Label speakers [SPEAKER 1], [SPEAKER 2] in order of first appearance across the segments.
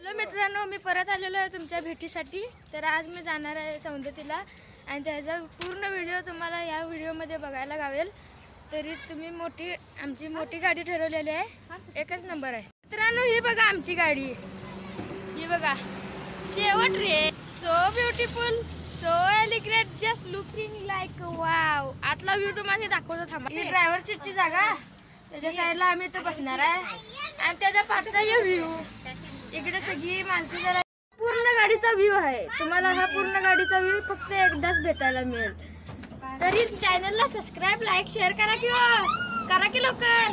[SPEAKER 1] Hello मित्रांनो, मी परत आलेलो आहे तुमच्या भेटीसाठी। तर आज मी जाणार आहे सौंदतीला आणि त्याचा पूर्ण व्हिडिओ तुम्हाला या व्हिडिओमध्ये बघायला गावेल। तरी तुम्ही आमची मोठी गाडी ठरवलेली आहे, एकच नंबर आहे मित्रांनो। ही बघा आमची गाडी, ही बघा शेवट रे। So beautiful, so elegant, just looking like wow. आतला व्ह्यू तुम्हाला दाखवतो थांबा। ही ड्रायव्हर सीटची जागा, त्याच्या साईडला आम्ही इथे बसणार आहे आणि त्याच्या पाठचा हे व्ह्यू। इकडे सगळी माणसं जरा पूर्ण गाडीचा व्ह्यू आहे। तुम्हाला हा पूर्ण गाडीचा व्ह्यू फक्त एकदाच भेटायला मिळेल। तरी चॅनलला सबस्क्राइब, लाईक, शेअर करा की लवकर।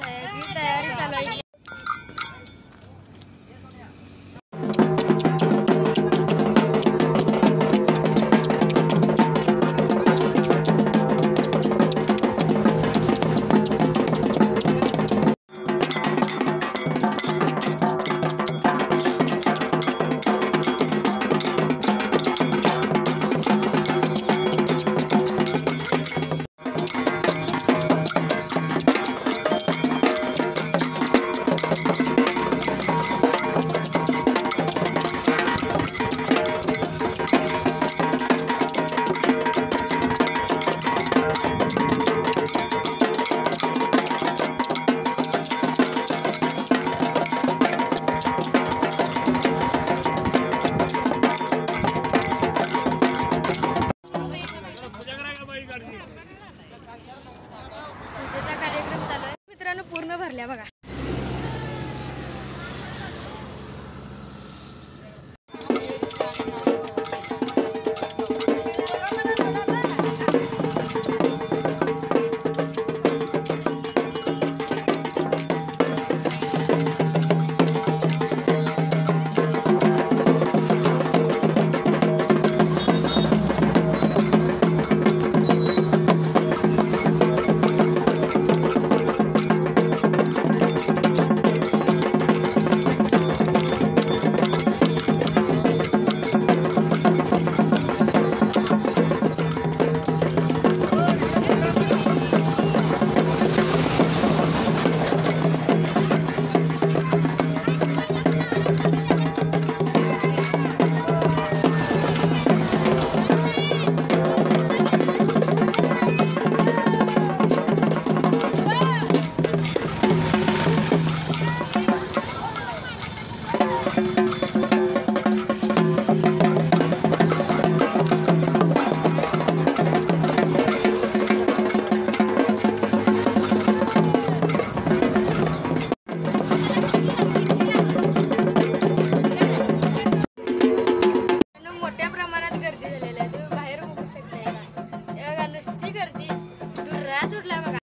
[SPEAKER 1] सगळी तयारी चालू आहे। पूजेचा कार्यक्रम चालू आहे मित्रांनो, पूर्ण भरल्या बघा। मोठ्या प्रमाणात गर्दी झालेली आहे, तुम्ही बाहेर बघू शकता। नुसती गर्दी, धुर्रा सुटला बघा।